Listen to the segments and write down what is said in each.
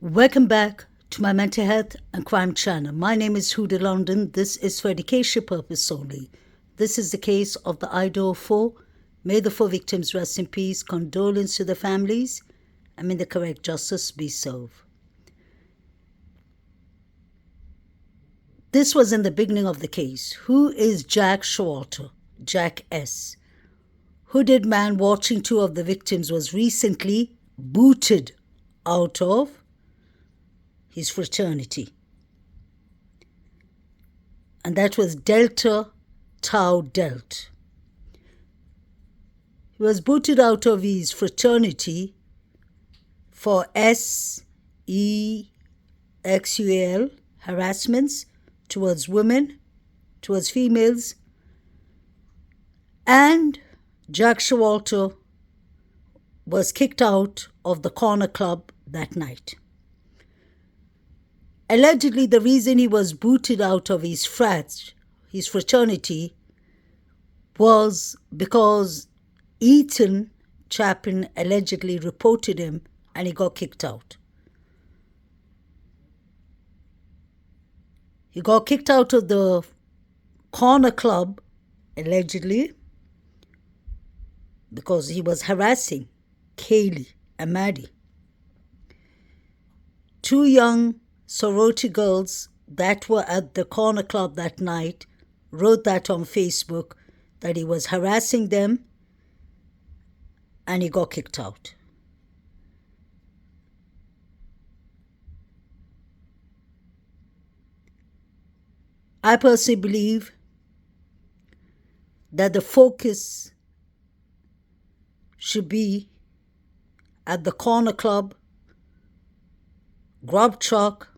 Welcome back to my mental health and crime channel. My name is Hoodie London. This is for education purpose only. This is the case of the Idaho 4. May the 4 victims rest in peace. Condolence to the families, and may the correct justice be served. This was in the beginning of the case. Who is Jack Schalter? Jack S. Hooded man watching 2 of the victims was recently booted out of his fraternity. And that was Delta Tau Delt. He was booted out of his fraternity for SEXUAL harassments towards women, towards females, and Jack Schalter was kicked out of the corner club that night. Allegedly, the reason he was booted out of his fraternity, was because Ethan Chapin allegedly reported him and he got kicked out. He got kicked out of the corner club, allegedly, because he was harassing Kaylee and Maddie, 2 young sorority girls that were at the corner club that night. Wrote that on Facebook, that he was harassing them and he got kicked out. I personally believe that the focus should be at the corner club, Grub Truck,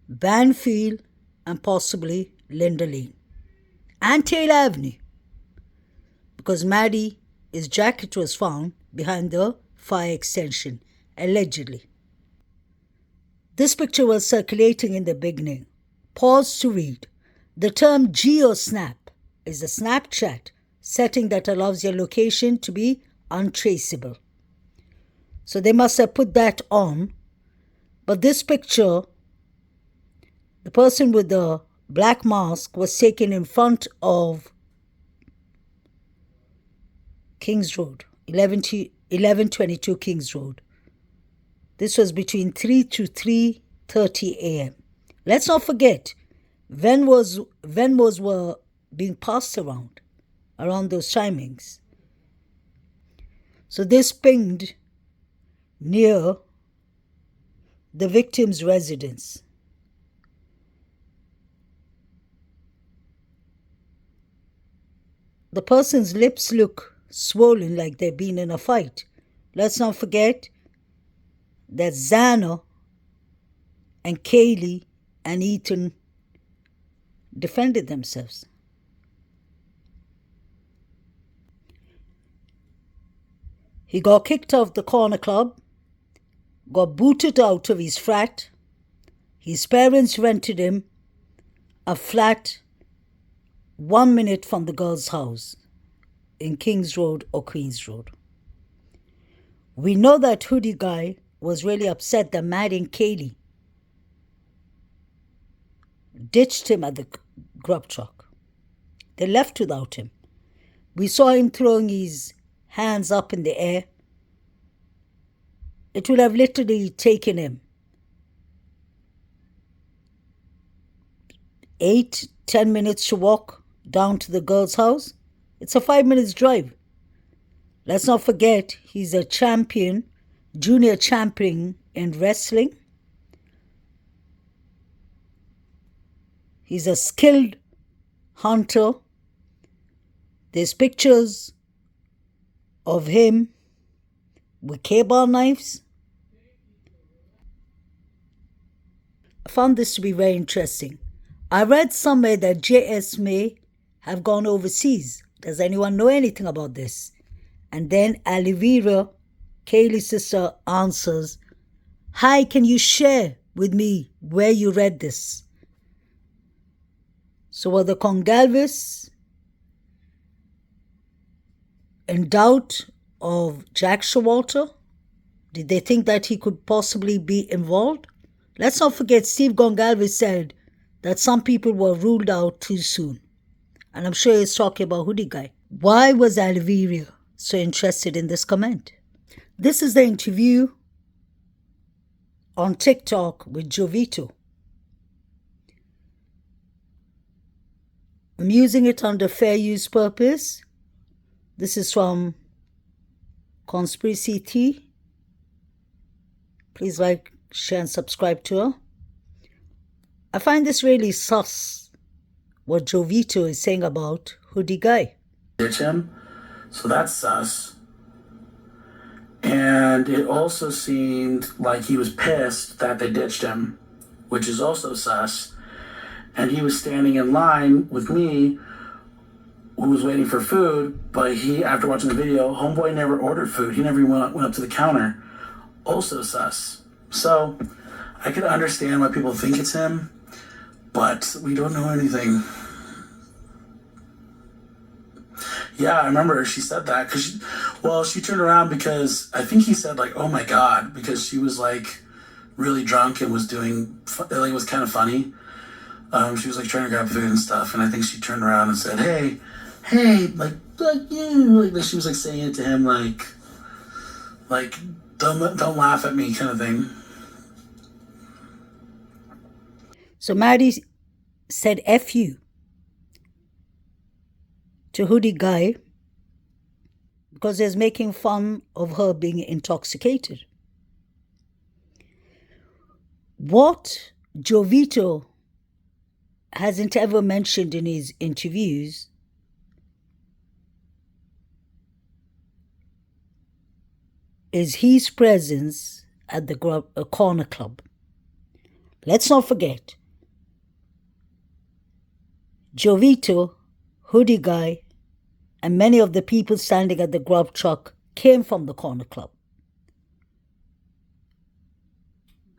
Banfield, and possibly Linda Lane and Taylor Avenue, because Maddie's jacket was found behind the fire extension, allegedly. This picture was circulating in the beginning. Pause to read. The term geosnap is a Snapchat setting that allows your location to be untraceable. So they must have put that on. But this picture, the person with the black mask was taken in front of Kings Road, 1122 Kings Road. This was between 3 to 3:30 a.m. Let's not forget, Venmos were being passed around those timings. So this pinged near the victim's residence. The person's lips look swollen like they've been in a fight. Let's not forget that Xana and Kaylee and Ethan defended themselves. He got kicked out of the corner club, got booted out of his flat. His parents rented him a flat 1 minute from the girl's house in Kings Road or Queens Road. We know that hoodie guy was really upset that Maddie and Kaylee ditched him at the grub truck. They left without him. We saw him throwing his hands up in the air. It would have literally taken him 8-10 minutes to walk down to the girl's house. It's a 5 minutes drive. Let's not forget, he's a champion, junior champion in wrestling. He's a skilled hunter. There's pictures of him with K-bar knives. I found this to be very interesting. I read somewhere that JS may have gone overseas. Does anyone know anything about this? And then Alivira, Kaylee's sister, answers, "Hi, can you share with me where you read this?" So were the Congalvis in doubt of Jack Showalter? Did they think that he could possibly be involved? Let's not forget Steve Gonsalves said that some people were ruled out too soon. And I'm sure he's talking about Hoodie Guy. Why was Aliveria so interested in this comment? This is the interview on TikTok with Jovito. I'm using it under fair use purpose. This is from Conspiracy Tea. Please like, share, and subscribe to her. I find this really sus, what Jovito is saying about Hoodie Guy. Ditch him, so that's sus. And it also seemed like he was pissed that they ditched him, which is also sus. And he was standing in line with me, who was waiting for food, but he, after watching the video, homeboy never ordered food. He never even went up to the counter. Also sus. So I could understand why people think it's him, but we don't know anything. Yeah, I remember she said that because, she turned around because I think he said like, "Oh my God," because she was like really drunk and was doing, like, it was kind of funny. She was like trying to grab food and stuff, and I think she turned around and said, "Hey, like you," like she was like saying it to him, like don't laugh at me, kind of thing. So Maddie said F you to Hoodie Guy because he's making fun of her being intoxicated. What Jovito hasn't ever mentioned in his interviews is his presence at the corner club. Let's not forget, Jovito, Hoodie Guy, and many of the people standing at the grub truck came from the corner club.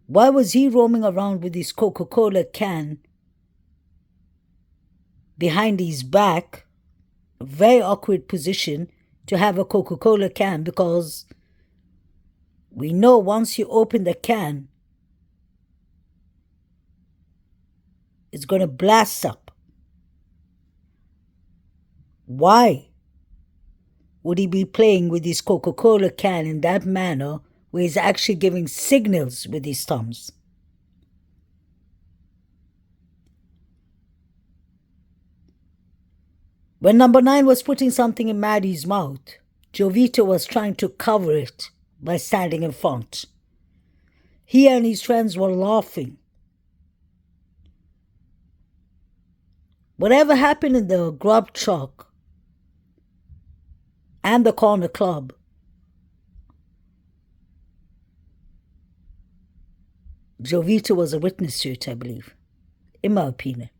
Why was he roaming around with his Coca-Cola can behind his back? A very awkward position to have a Coca-Cola can, because we know once you open the can, it's going to blast up. Why would he be playing with his Coca-Cola can in that manner where he's actually giving signals with his thumbs? When number 9 was putting something in Maddie's mouth, Jovito was trying to cover it by standing in front. He and his friends were laughing. Whatever happened in the grub truck and the corner club, Jovito was a witness to it, I believe, in my opinion.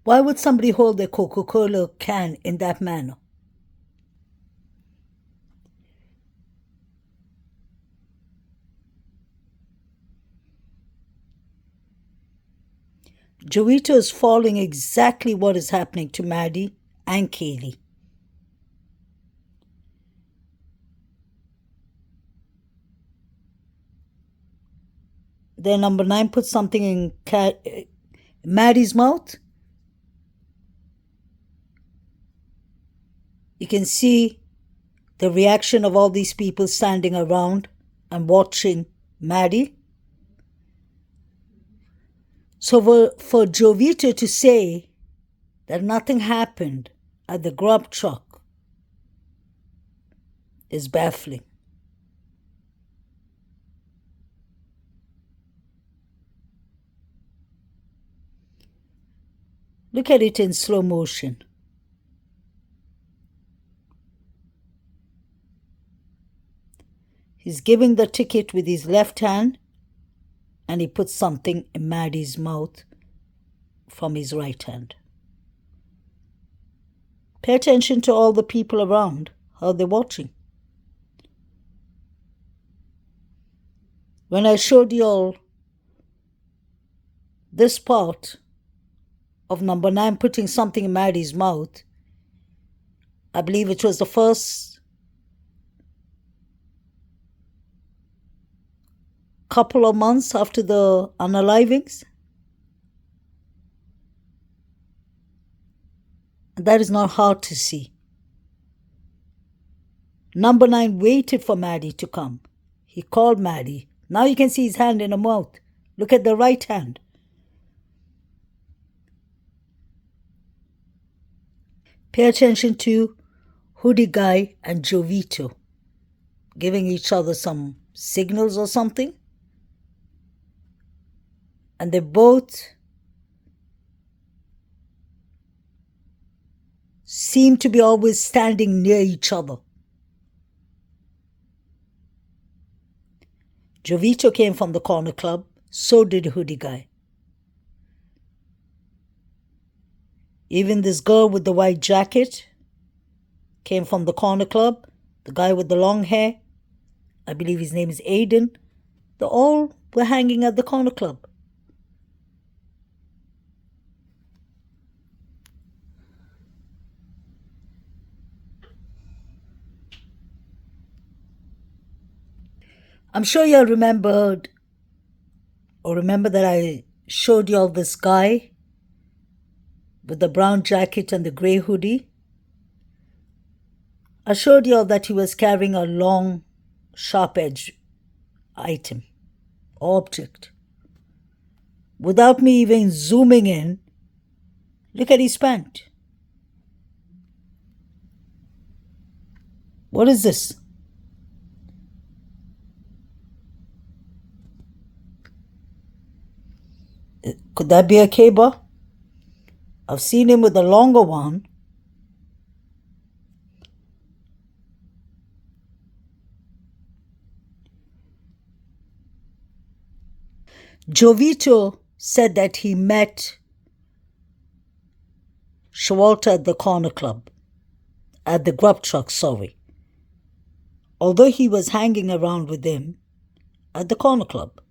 Why would somebody hold their Coca-Cola can in that manner? Jovito is following exactly what is happening to Maddie and Kaylee. Then number 9 put something in Maddie's mouth. You can see the reaction of all these people standing around and watching Maddie. So for Jovito to say that nothing happened at the grub truck is baffling. Look at it in slow motion. He's giving the ticket with his left hand, and he puts something in Maddie's mouth from his right hand. Pay attention to all the people around, how they're watching. When I showed you all this part of number 9 putting something in Maddie's mouth, I believe it was the first couple of months after the unalivings. That is not hard to see. Number 9 waited for Maddie to come. He called Maddie. Now you can see his hand in her mouth. Look at the right hand. Pay attention to Hoodie Guy and Jovito giving each other some signals or something. And they both seem to be always standing near each other. Jovito came from the corner club, so did Hoodie Guy. Even this girl with the white jacket came from the corner club. The guy with the long hair, I believe his name is Aiden, they all were hanging at the corner club. I'm sure you all remember that I showed you all this guy with the brown jacket and the grey hoodie. I showed you all that he was carrying a long, sharp-edged item, object. Without me even zooming in, look at his pant. What is this? Could that be a caber? I've seen him with a longer one. Jovito said that he met Schalter at the corner club, at the grub truck, although he was hanging around with him at the corner club.